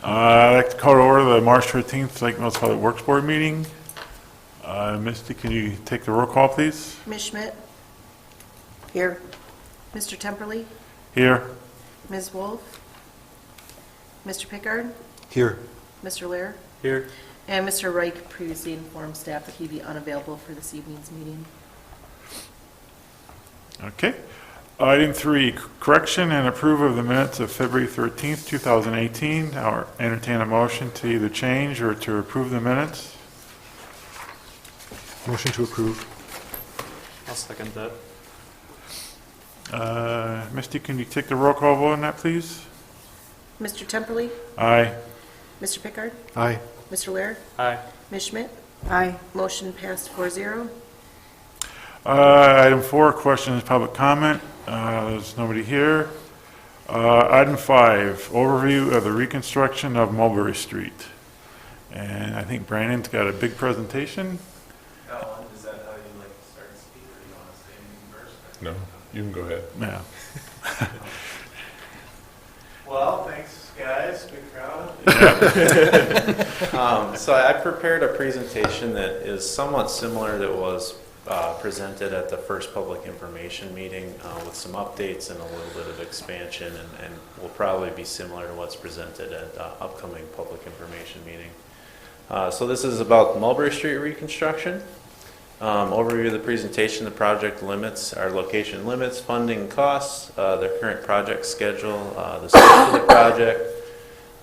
I'd like to call to order the March 13th Lake Mills Public Works Board meeting. Misty, can you take the roll call, please? Ms. Schmidt? Here. Mr. Temperley? Here. Ms. Wolf? Mr. Pickard? Here. Mr. Lair? Here. And Mr. Reich previously informed staff that he'd be unavailable for this evening's meeting. Okay. Item 3, correction and approve of the minutes of February 13th, 2018. I'll entertain a motion to either change or to approve the minutes. Motion to approve. I'll second that. Misty, can you take the roll call vote on that, please? Mr. Temperley? Aye. Mr. Pickard? Aye. Mr. Lair? Aye. Ms. Schmidt? Aye. Motion passed 4-0. Item 4, questions, public comment. There's nobody here. Item 5, overview of the reconstruction of Mulberry Street. And I think Brandon's got a big presentation. Alan, is that how you like to start speaking, or do you want to say anything first? No, you can go ahead. Yeah. Well, thanks, guys. Good crowd. So I prepared a presentation that is somewhat similar that was presented at the first public information meeting with some updates and a little bit of expansion, and will probably be similar to what's presented at the upcoming public information meeting. So this is about Mulberry Street reconstruction. Overview of the presentation, the project limits, our location limits, funding costs, the current project schedule, the scope of the project,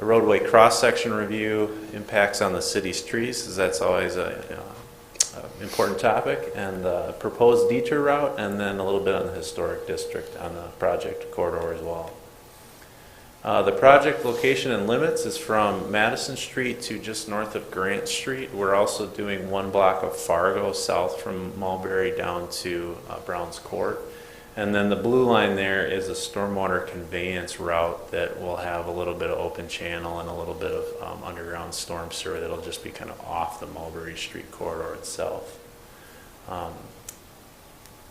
a roadway cross-section review, impacts on the city's trees, as that's always a important topic, and the proposed detour route, and then a little bit on the historic district on the project corridor as well. The project location and limits is from Madison Street to just north of Grant Street. We're also doing one block of Fargo south from Mulberry down to Browns Court. And then the blue line there is a stormwater conveyance route that will have a little bit of open channel and a little bit of underground storm sewer that'll just be kind of off the Mulberry Street corridor itself.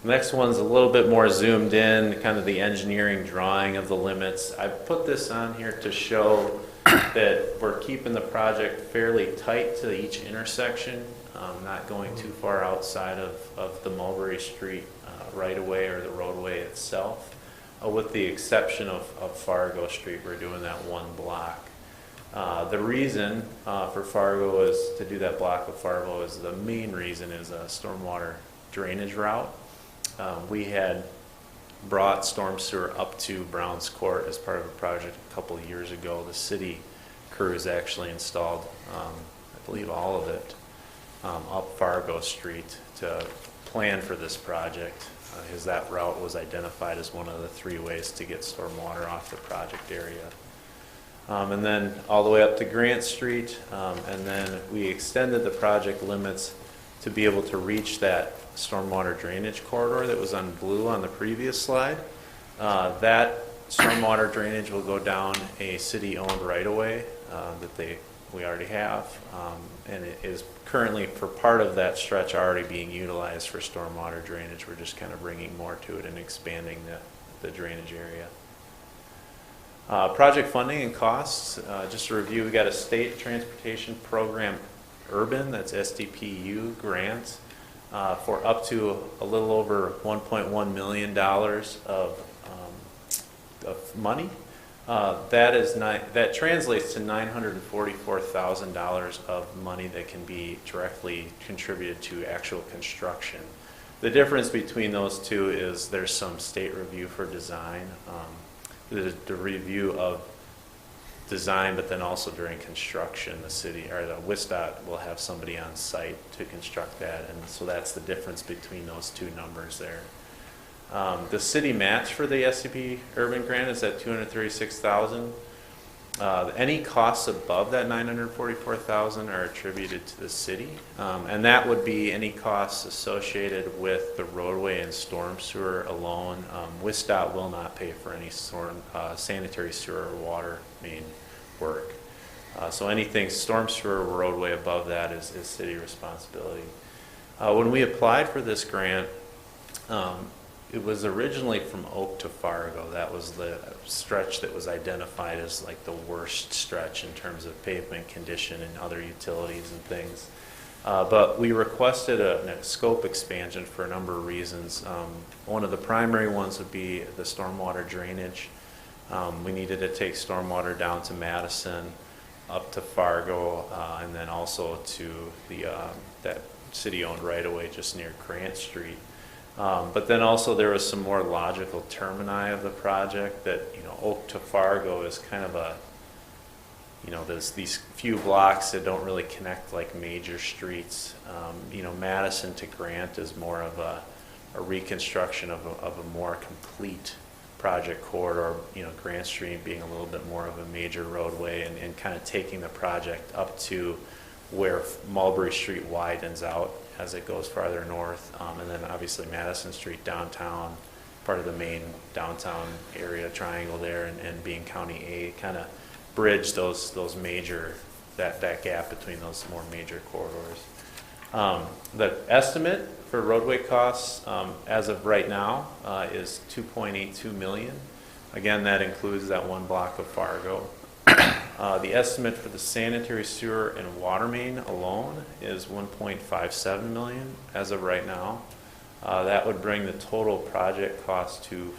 Next one's a little bit more zoomed in, kind of the engineering drawing of the limits. I put this on here to show that we're keeping the project fairly tight to each intersection, not going too far outside of the Mulberry Street right-of-way or the roadway itself. With the exception of Fargo Street, we're doing that one block. The reason for Fargo is to do that block of Fargo is the main reason is a stormwater drainage route. We had brought storm sewer up to Browns Court as part of a project a couple of years ago. The city crews actually installed, I believe all of it, up Fargo Street to plan for this project, because that route was identified as one of the 3 ways to get storm water off the project area. And then all the way up to Grant Street, and then we extended the project limits to be able to reach that stormwater drainage corridor that was on blue on the previous slide. That stormwater drainage will go down a city-owned right-of-way that we already have, and it is currently, for part of that stretch, already being utilized for stormwater drainage. We're just kind of bringing more to it and expanding the drainage area. Project funding and costs, just to review, we got a state transportation program urban, that's SDPU grant, for up to a little over $1.1 million of money. That translates to $944,000 of money that can be directly contributed to actual construction. The difference between those two is there's some state review for design, the review of design, but then also during construction, the city or the WISDOT will have somebody on site to construct that, and so that's the difference between those two numbers there. The city match for the SCP Urban Grant is at $236,000. Any costs above that $944,000 are attributed to the city, and that would be any costs associated with the roadway and storm sewer alone. WISDOT will not pay for any sanitary sewer or water main work. So anything storm sewer or roadway above that is city responsibility. When we applied for this grant, it was originally from Oak to Fargo. That was the stretch that was identified as like the worst stretch in terms of pavement condition and other utilities and things. But we requested a scope expansion for a number of reasons. One of the primary ones would be the stormwater drainage. We needed to take stormwater down to Madison, up to Fargo, and then also to the that city-owned right-of-way just near Grant Street. But then also there was some more logical termini of the project that, you know, Oak to Fargo is kind of a, you know, there's these few blocks that don't really connect like major streets. You know, Madison to Grant is more of a reconstruction of a more complete project corridor, you know, Grant Street being a little bit more of a major roadway and kind of taking the project up to where Mulberry Street widens out as it goes farther north. And then obviously Madison Street downtown, part of the main downtown area triangle there, and being County A, kind of bridge those major, that gap between those more major corridors. The estimate for roadway costs as of right now is $2.82 million. Again, that includes that one block of Fargo. The estimate for the sanitary sewer and water main alone is $1.57 million as of right now. That would bring the total project cost to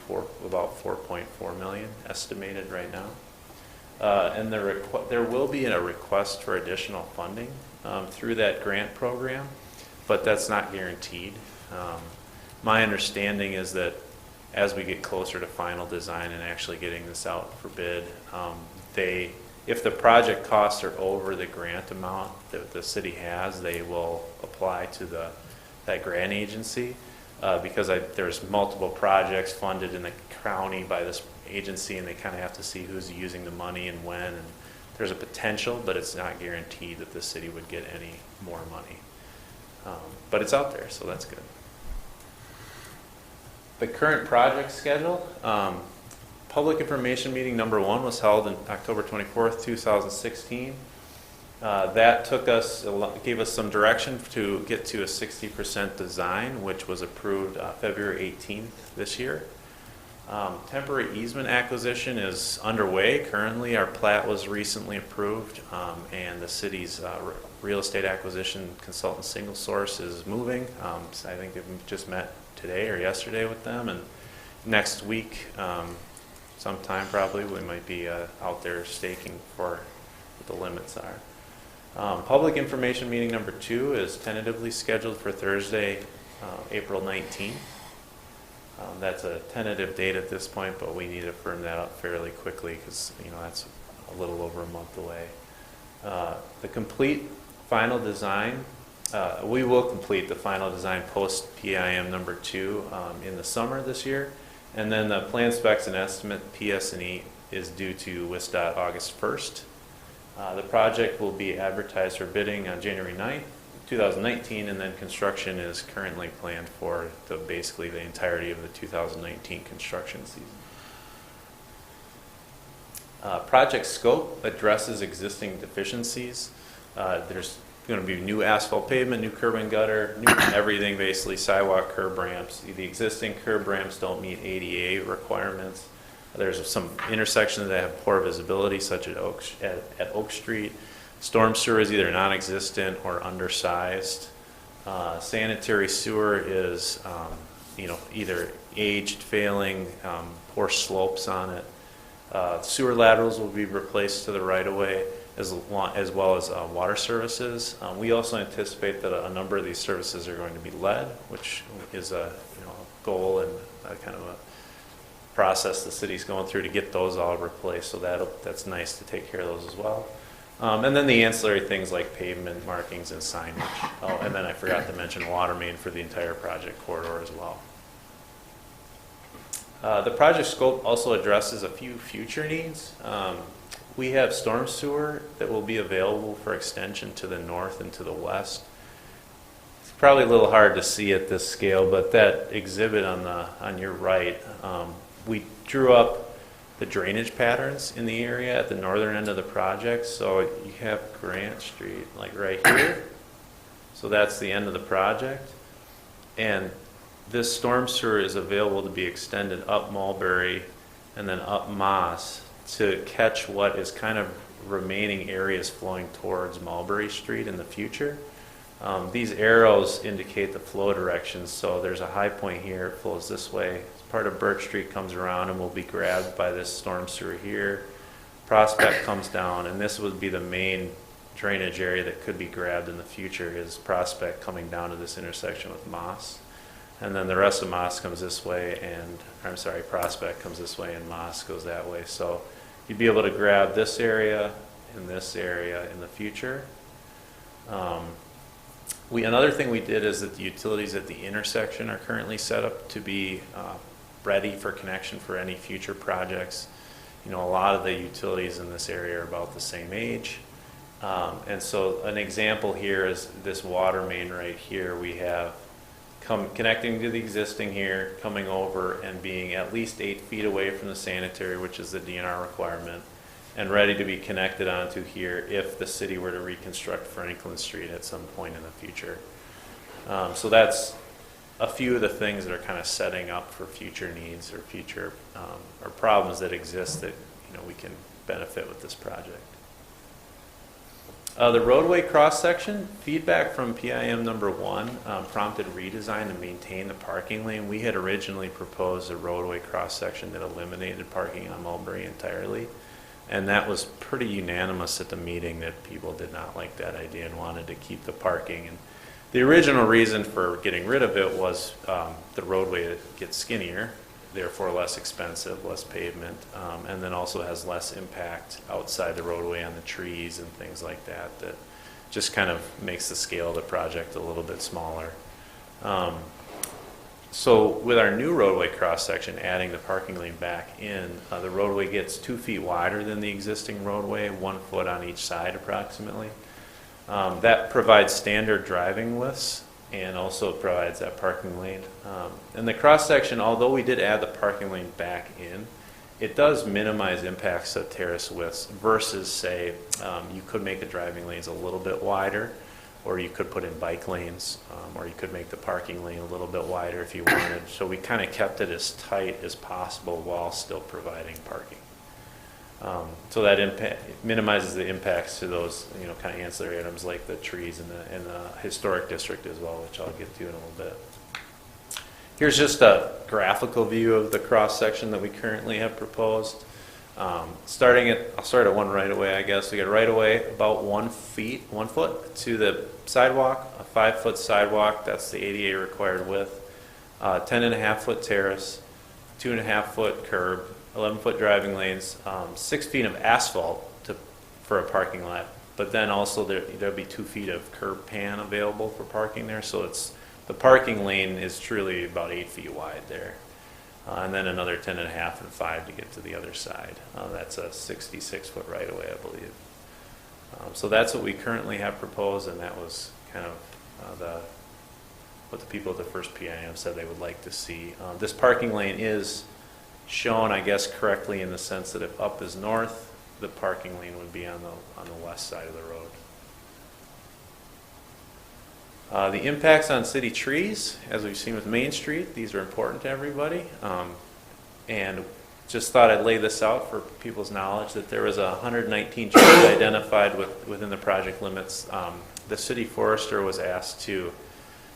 about $4.4 million estimated right now. And there will be a request for additional funding through that grant program, but that's not guaranteed. My understanding is that as we get closer to final design and actually getting this out for bid, if the project costs are over the grant amount that the city has, they will apply to that grant agency because there's multiple projects funded in the county by this agency, and they kind of have to see who's using the money and when, and there's a potential, but it's not guaranteed that the city would get any more money. But it's out there, so that's good. The current project schedule, public information meeting number 1 was held on October 24th, 2016. That gave us some direction to get to a 60% design, which was approved February 18th this year. Temporary easement acquisition is underway. Currently, our plat was recently approved, and the city's real estate acquisition consultant Single Source is moving. So I think they've just met today or yesterday with them, and next week, sometime probably, we might be out there staking for what the limits are. Public information meeting number 2 is tentatively scheduled for Thursday, April 19th. That's a tentative date at this point, but we need to firm that up fairly quickly because, you know, that's a little over a month away. The complete final design, we will complete the final design post PIM number 2 in the summer this year. And then the plan specs and estimate, PS&E, is due to WISDOT August 1st. The project will be advertised for bidding on January 9th, 2019, and then construction is currently planned for basically the entirety of the 2019 construction season. Project scope addresses existing deficiencies. There's going to be new asphalt pavement, new curb and gutter, new everything basically, sidewalk, curb ramps. The existing curb ramps don't meet ADA requirements. There's some intersections that have poor visibility, such as at Oak Street. Storm sewer is either non-existent or undersized. Sanitary sewer is, you know, either aged, failing, poor slopes on it. Sewer laterals will be replaced to the right-of-way, as well as water services. We also anticipate that a number of these services are going to be lead, which is a goal and a kind of a process the city's going through to get those all replaced. So that's nice to take care of those as well. And then the ancillary things like pavement markings and signage. Oh, and then I forgot to mention water main for the entire project corridor as well. The project scope also addresses a few future needs. We have storm sewer that will be available for extension to the north and to the west. It's probably a little hard to see at this scale, but that exhibit on your right, we drew up the drainage patterns in the area at the northern end of the project. So you have Grant Street like right here. So that's the end of the project. And this storm sewer is available to be extended up Mulberry and then up Moss to catch what is kind of remaining areas flowing towards Mulberry Street in the future. These arrows indicate the flow directions, so there's a high point here, it flows this way. Part of Birch Street comes around and will be grabbed by this storm sewer here. Prospect comes down, and this would be the main drainage area that could be grabbed in the future, is Prospect coming down to this intersection with Moss. And then the rest of Moss comes this way, and, I'm sorry, Prospect comes this way and Moss goes that way. So you'd be able to grab this area and this area in the future. Another thing we did is that the utilities at the intersection are currently set up to be ready for connection for any future projects. You know, a lot of the utilities in this area are about the same age. And so an example here is this water main right here. We have connecting to the existing here, coming over and being at least 8 feet away from the sanitary, which is the DNR requirement, and ready to be connected onto here if the city were to reconstruct Franklin Street at some point in the future. So that's a few of the things that are kind of setting up for future needs or future or problems that exist that, you know, we can benefit with this project. The roadway cross-section, feedback from PIM number 1 prompted redesign to maintain the parking lane. We had originally proposed a roadway cross-section that eliminated parking on Mulberry entirely, and that was pretty unanimous at the meeting that people did not like that idea and wanted to keep the parking. And the original reason for getting rid of it was the roadway gets skinnier, therefore less expensive, less pavement, and then also has less impact outside the roadway on the trees and things like that, that just kind of makes the scale of the project a little bit smaller. So with our new roadway cross-section, adding the parking lane back in, the roadway gets 2 feet wider than the existing roadway, 1 foot on each side approximately. That provides standard driving widths and also provides that parking lane. And the cross-section, although we did add the parking lane back in, it does minimize impacts to terrace widths versus, say, you could make the driving lanes a little bit wider, or you could put in bike lanes, or you could make the parking lane a little bit wider if you wanted. So we kind of kept it as tight as possible while still providing parking. So that minimizes the impacts to those, you know, kind of ancillary items like the trees in the historic district as well, which I'll get to in a little bit. Here's just a graphical view of the cross section that we currently have proposed. I'll start at one right away, I guess. We got right away about 1 foot to the sidewalk, a 5 foot sidewalk. That's the ADA required width. 10.5 foot terrace, 2.5 foot curb, 11 foot driving lanes, 6 feet of asphalt for a parking lot. But then also there'll be 2 feet of curb pan available for parking there. So the parking lane is truly about 8 feet wide there. And then another 10.5 and 5 to get to the other side. That's a 66 foot right away, I believe. So that's what we currently have proposed, and that was kind of what the people at the first PIM said they would like to see. This parking lane is shown, I guess, correctly in the sense that if up is north, the parking lane would be on the west side of the road. The impacts on city trees, as we've seen with Main Street, these are important to everybody. And just thought I'd lay this out for people's knowledge that there was 119 trees identified within the project limits. The city forester was asked to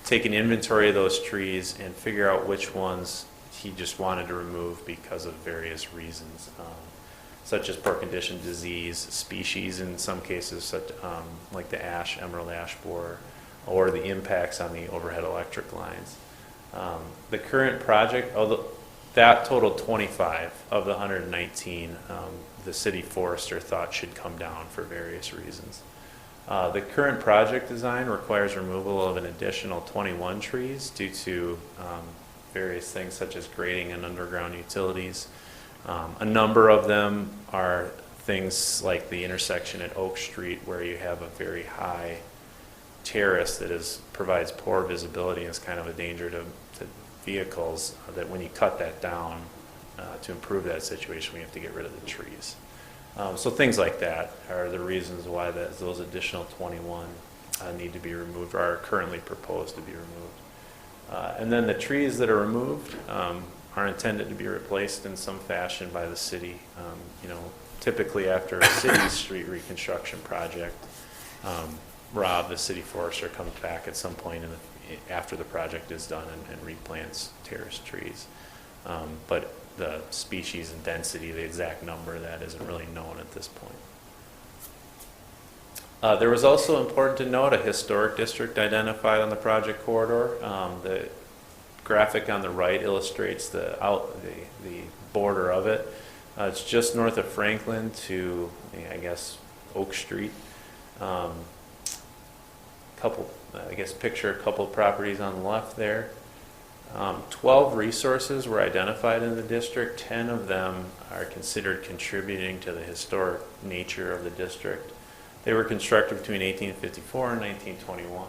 take an inventory of those trees and figure out which ones he just wanted to remove because of various reasons, such as poor condition, disease, species in some cases, such like the emerald ash borer, or the impacts on the overhead electric lines. The current project, although that totaled 25 of the 119, the city forester thought should come down for various reasons. The current project design requires removal of an additional 21 trees due to various things such as grading and underground utilities. A number of them are things like the intersection at Oak Street where you have a very high terrace that provides poor visibility and is kind of a danger to vehicles, that when you cut that down to improve that situation, we have to get rid of the trees. So things like that are the reasons why those additional 21 need to be removed or are currently proposed to be removed. And then the trees that are removed are intended to be replaced in some fashion by the city. You know, typically after a city street reconstruction project, Rob, the city forester, comes back at some point after the project is done and replants terrace trees. But the species and density, the exact number of that isn't really known at this point. There was also important to note a historic district identified on the project corridor. The graphic on the right illustrates the border of it. It's just north of Franklin to, I guess, Oak Street. Picture a couple of properties on the left there. 12 resources were identified in the district. 10 of them are considered contributing to the historic nature of the district. They were constructed between 1854 and 1921.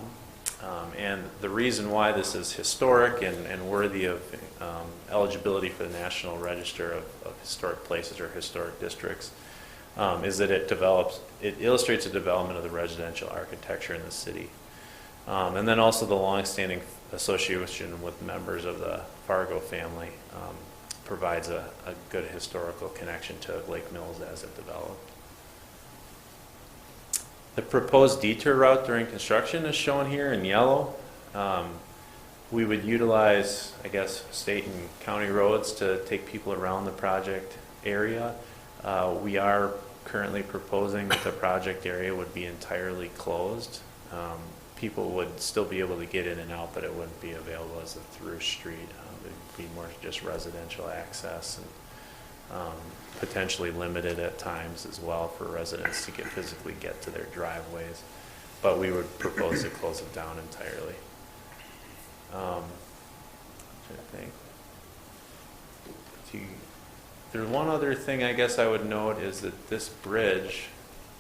And the reason why this is historic and worthy of eligibility for the National Register of Historic Places or Historic Districts is that it illustrates the development of the residential architecture in the city. And then also the longstanding association with members of the Fargo family provides a good historical connection to Lake Mills as it developed. The proposed detour route during construction is shown here in yellow. We would utilize, I guess, state and county roads to take people around the project area. We are currently proposing that the project area would be entirely closed. People would still be able to get in and out, but it wouldn't be available as a through street. It would be more just residential access and potentially limited at times as well for residents to physically get to their driveways. But we would propose to close it down entirely. I think. There's one other thing I guess I would note is that this bridge,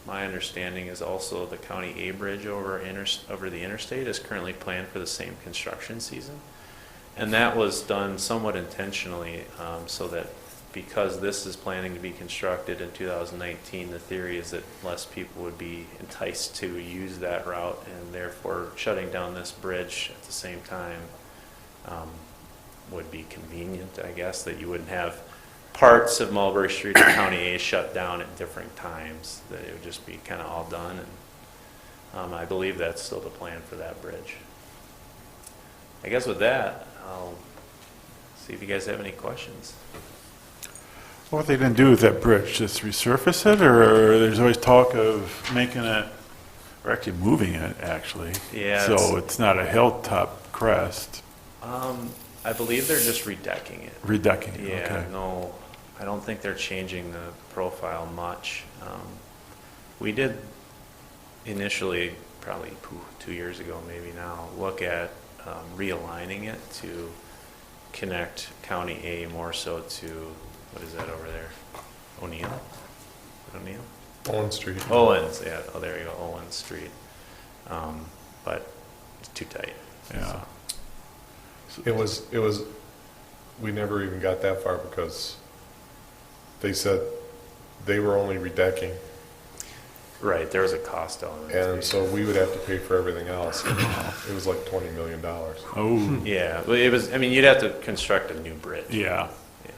my understanding, is also the County A bridge over the interstate is currently planned for the same construction season. And that was done somewhat intentionally so that because this is planning to be constructed in 2019, the theory is that less people would be enticed to use that route, and therefore shutting down this bridge at the same time would be convenient, I guess, that you wouldn't have parts of Mulberry Street and County A shut down at different times, that it would just be kind of all done. And I believe that's still the plan for that bridge. I guess with that, I'll see if you guys have any questions. What they didn't do with that bridge, just resurface it, or there's always talk of making it, or actually moving it, actually. Yeah. So it's not a hilltop crest. I believe they're just redecking it. Redecking it, Yeah, okay. no, I don't think they're changing the profile much. We did initially, probably 2 years ago maybe now, look at realigning it to connect County A more so to, what is that over there? O'Neill? Owen Street. Owens, yeah. Oh, there you go, Owens Street. But it's too tight. Yeah. It was, we never even got that far because they said they were only redecking. Right, there was a cost element. And so we would have to pay for everything else. It was like $20 million. Oh, Yeah, well, it was, I mean, you'd have to construct a new bridge. yeah. Yeah.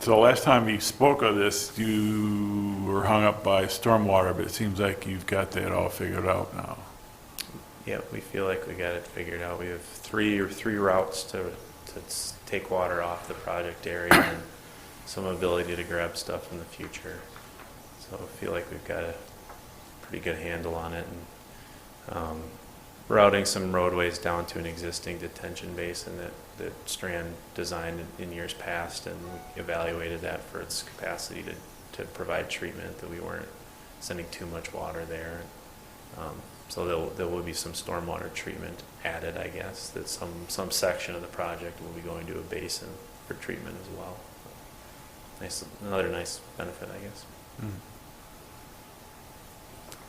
So last time you spoke of this, you were hung up by stormwater, but it seems like you've got that all figured out now. Yeah, we feel like we got it figured out. We have three routes to take water off the project area and some ability to grab stuff in the future. So I feel like we've got a pretty good handle on it, and routing some roadways down to an existing detention basin that Strand designed in years past, and we evaluated that for its capacity to provide treatment, that we weren't sending too much water there. So there will be some stormwater treatment added, I guess, that some section of the project will be going to a basin for treatment as well. Another nice benefit, I guess.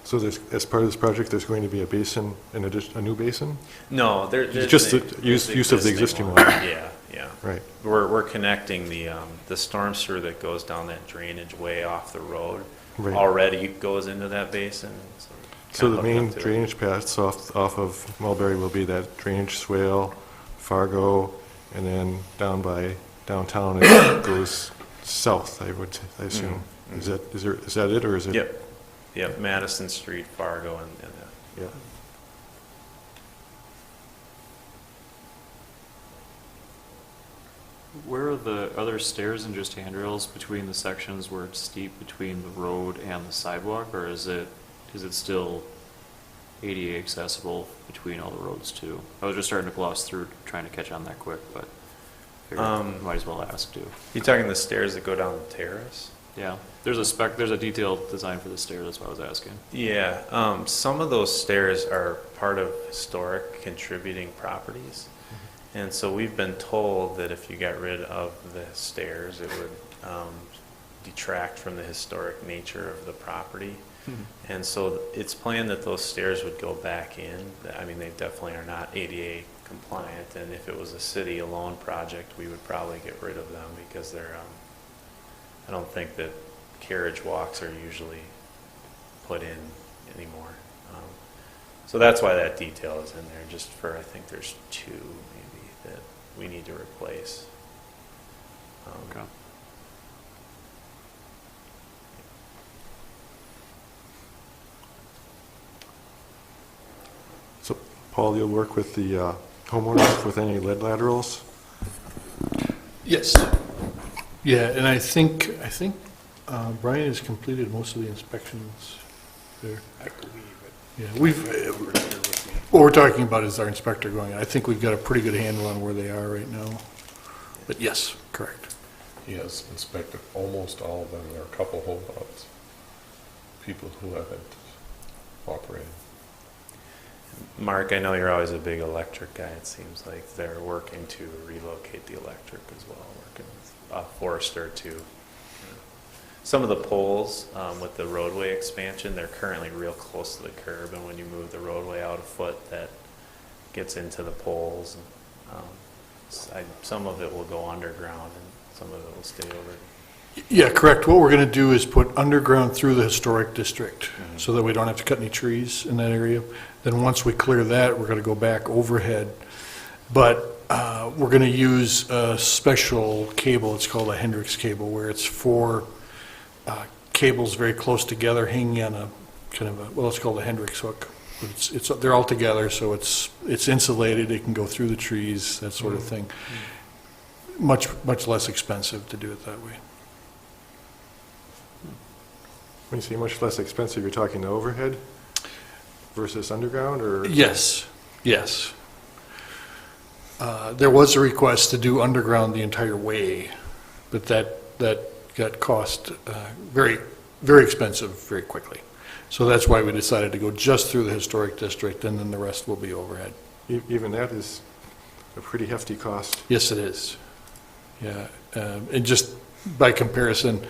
So there's, as part of this project, there's going to be a basin, a new basin? No, there's Just the there's use of the existing one. Yeah, yeah. Right. We're connecting the storm sewer that goes down that drainage way off the road. Right. Already goes into that basin. So So the hooked main up to it. drainage paths off of Mulberry will be that drainage swale, Fargo, and then down by downtown it goes south, I assume. Is that it, or is it? Yep, Madison Street, Fargo, and Yeah. Where are the other stairs and just handrails between the sections where it's steep between the road and the sidewalk, or is it still ADA accessible between all the roads too? I was just starting to gloss through, trying to catch on that quick, but figured might as well ask too. You talking the stairs that go down the terrace? Yeah, there's a detailed design for the stair, that's why I was asking. Yeah, some of those stairs are part of historic contributing properties. And so we've been told that if you got rid of the stairs, it would detract from the historic nature of the property. And so it's planned that those stairs would go back in. I mean, they definitely are not ADA compliant, and if it was a city-alone project, we would probably get rid of them because they're, I don't think that carriage walks are usually put in anymore. So that's why that detail is in there, just for, I think there's 2 maybe that we need to replace. Okay. So, Paul, you'll work with the homeowners with any lead laterals? Yes. Yeah, and I think Brian has completed most of the inspections there. I believe it. Yeah, what we're talking about is our inspector going, I think we've got a pretty good handle on where they are right now. But yes, correct. He has inspected almost all of them. There are a couple holdouts, people who haven't cooperated. Mark, I know you're always a big electric guy. It seems like they're working to relocate the electric as well, working with Forester too. Some of the poles with the roadway expansion, they're currently real close to the curb, and when you move the roadway out a foot, that gets into the poles. And, some of it will go underground, and some of it will stay over. Yeah, correct. What we're going to do is put underground through the historic district so that we don't have to cut any trees in that area. Then once we clear that, we're going to go back overhead. But we're going to use a special cable. It's called a Hendrix cable, where it's 4 cables very close together hanging on a kind of a, well, it's called a Hendrix hook. But they're all together, so it's insulated. It can go through the trees, that sort of thing. Much less expensive to do it that way. When you say much less expensive, you're talking the overhead versus underground, or? Yes, yes. There was a request to do underground the entire way, but that got cost very, very expensive very quickly. So that's why we decided to go just through the historic district, and then the rest will be overhead. Even that is a pretty hefty cost. Yes, it is. Yeah, and just by comparison,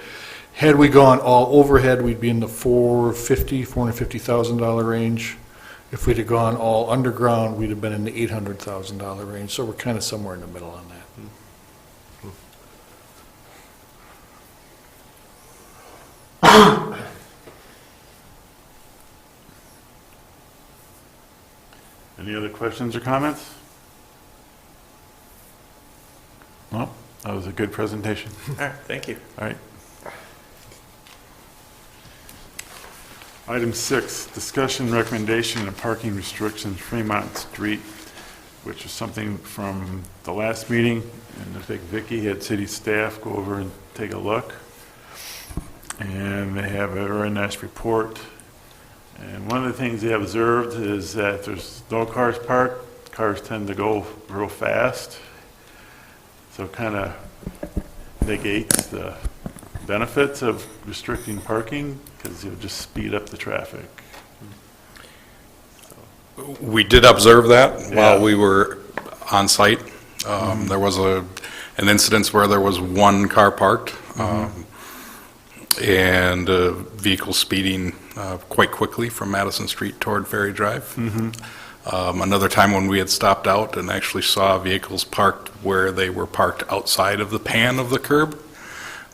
had we gone all overhead, we'd be in the $450,000 range. If we'd have gone all underground, we'd have been in the $800,000 range. So we're kind of somewhere in the middle on that. Any other questions or comments? No, that was a good presentation. All right, thank you. All right. Item 6, discussion recommendation of parking restrictions Fremont Street, which is something from the last meeting, and I think Vicki had city staff go over and take a look. And they have a very nice report. And one of the things they observed is that if there's no cars parked, cars tend to go real fast. So it kind of negates the benefits of restricting parking, because you'll just speed up the traffic. We did observe that Yeah. while we were on site. There was an incident where there was one car parked and a vehicle speeding quite quickly from Madison Street toward Ferry Drive. Another time when we had stopped out and actually saw vehicles parked where they were parked outside of the pan of the curb,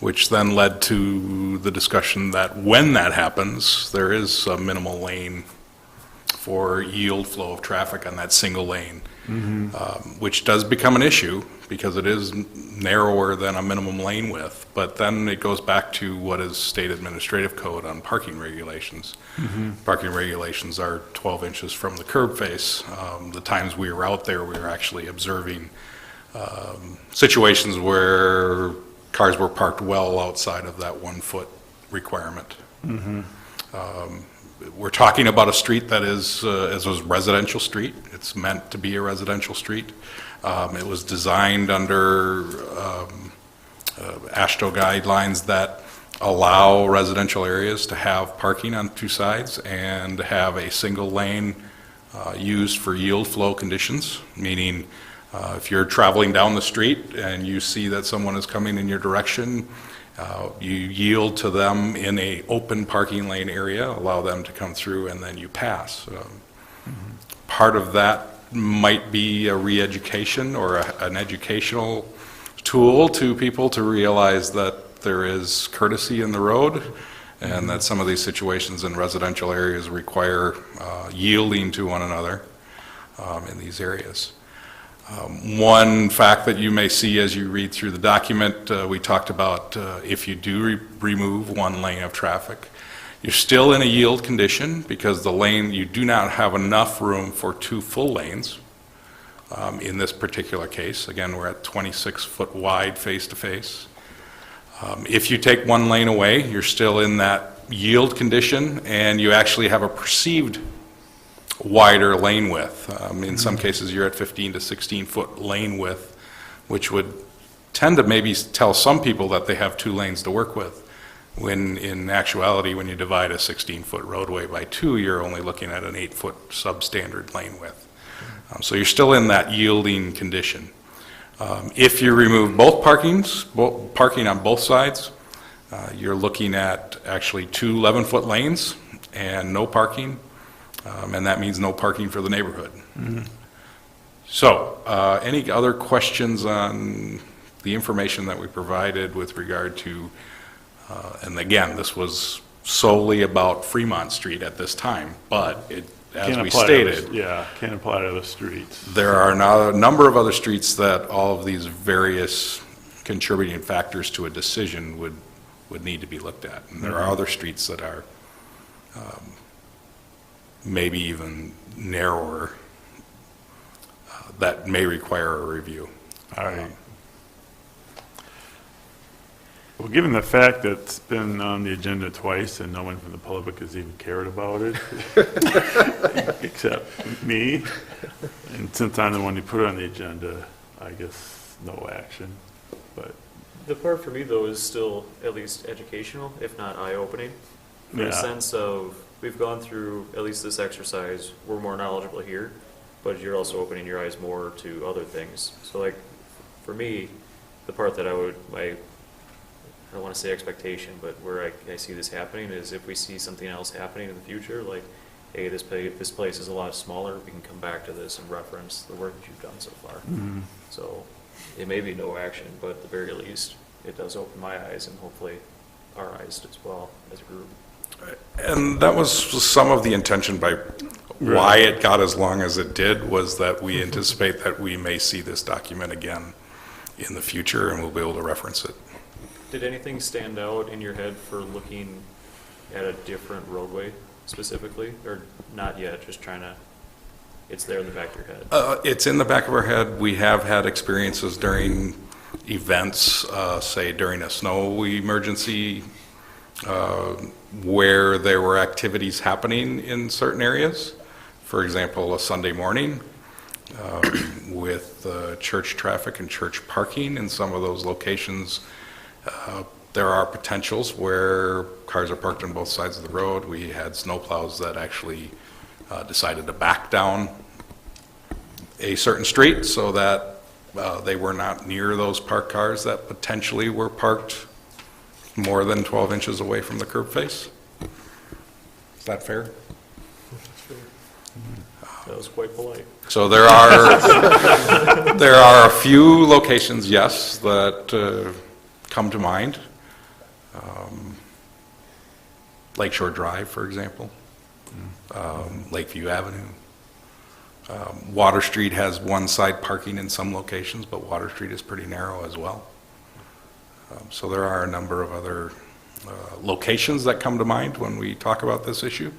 which then led to the discussion that when that happens, there is a minimal lane for yield flow of traffic on that single lane, which does become an issue because it is narrower than a minimum lane width. But then it goes back to what is state administrative code on parking regulations. Parking regulations are 12 inches from the curb face. The times we were out there, we were actually observing situations where cars were parked well outside of that 1 foot requirement. We're talking about a street that is a residential street. It's meant to be a residential street. It was designed under AASHTO guidelines that allow residential areas to have parking on 2 sides and to have a single lane used for yield flow conditions, meaning if you're traveling down the street and you see that someone is coming in your direction, you yield to them in a open parking lane area, allow them to come through, and then you pass. Part of that might be a re-education or an educational tool to people to realize that there is courtesy in the road and that some of these situations in residential areas require yielding to one another in these areas. One fact that you may see as you read through the document, we talked about if you do remove 1 lane of traffic, you're still in a yield condition because the lane, you do not have enough room for 2 full lanes. In this particular case, again, we're at 26 foot wide face-to-face. If you take 1 lane away, you're still in that yield condition and you actually have a perceived wider lane width. In some cases, you're at 15 to 16 foot lane width, which would tend to maybe tell some people that they have 2 lanes to work with, when in actuality, when you divide a 16-foot roadway by 2, you're only looking at an 8-foot substandard lane width. So you're still in that yielding condition. If you remove both parking on both sides, you're looking at actually 2 11-foot lanes and no parking. And that means no parking for the neighborhood. So, any other questions on the information that we provided with regard to, and again, this was solely about Fremont Street at this time, but it, as Can't we apply to stated, the- Yeah, can't apply to the streets. there are now a number of other streets that all of these various contributing factors to a decision would need to be looked at. And there are other streets that are maybe even narrower that may require a review. All right. Well, given the fact that it's been on the agenda twice and no one from the public has even cared about it, except me, and since I'm the one who put it on the agenda, I guess no action, but, The part for me, though, is still at least educational, if not eye-opening. In Yeah. the sense of, we've gone through at least this exercise, we're more knowledgeable here, but you're also opening your eyes more to other things. So like, for me, the part that I don't want to say expectation, but where I see this happening is if we see something else happening in the future, like, hey, this place is a lot smaller, we can come back to this and reference the work that you've done so far. So it may be no action, but at the very least, it does open my eyes and hopefully our eyes as well as a group. And that was some of the intention by why it got as long as it did, was that we anticipate that we may see this document again in the future and we'll be able to reference it. Did anything stand out in your head for looking at a different roadway specifically, or not yet, just trying to, it's there in the back of your head? It's in the back of our head. We have had experiences during events, say during a snow emergency, where there were activities happening in certain areas. For example, a Sunday morning with church traffic and church parking in some of those locations. There are potentials where cars are parked on both sides of the road. We had snowplows that actually decided to back down a certain street so that they were not near those parked cars that potentially were parked more than 12 inches away from the curb face. Is that fair? That was quite polite. So there are a few locations, yes, that come to mind. Lakeshore Drive, for example. Lakeview Avenue. Water Street has one-side parking in some locations, but Water Street is pretty narrow as well. So there are a number of other locations that come to mind when we talk about this issue.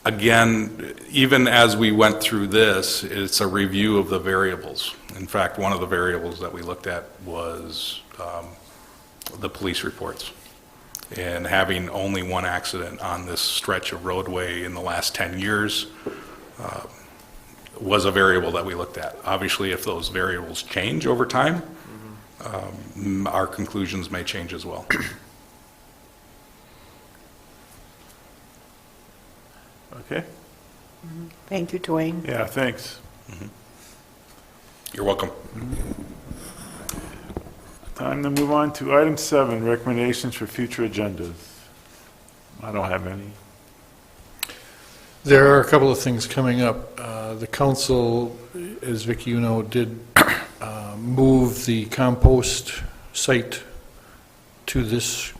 Again, even as we went through this, it's a review of the variables. In fact, one of the variables that we looked at was the police reports. And having only one accident on this stretch of roadway in the last 10 years was a variable that we looked at. Obviously, if those variables change over time, our conclusions may change as well. Okay, Thank you, Dwayne. yeah, thanks. You're welcome. Time to move on to item 7, recommendations for future agendas. I don't have any. There are a couple of things coming up. The council, as Vicky, you know, did move the compost site to this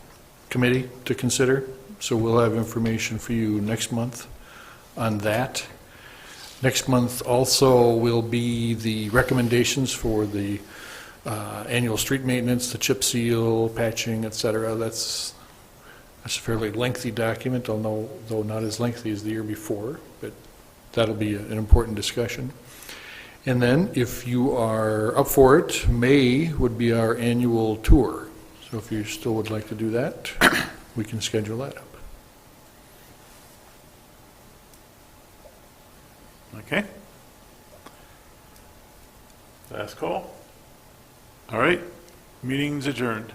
committee to consider. So we'll have information for you next month on that. Next month also will be the recommendations for the annual street maintenance, the chip seal, patching, et cetera. That's a fairly lengthy document, although not as lengthy as the year before, but that'll be an important discussion. And then, if you are up for it, May would be our annual tour. So if you still would like to do that, we can schedule that up. Okay. Last call. All right, meeting's adjourned.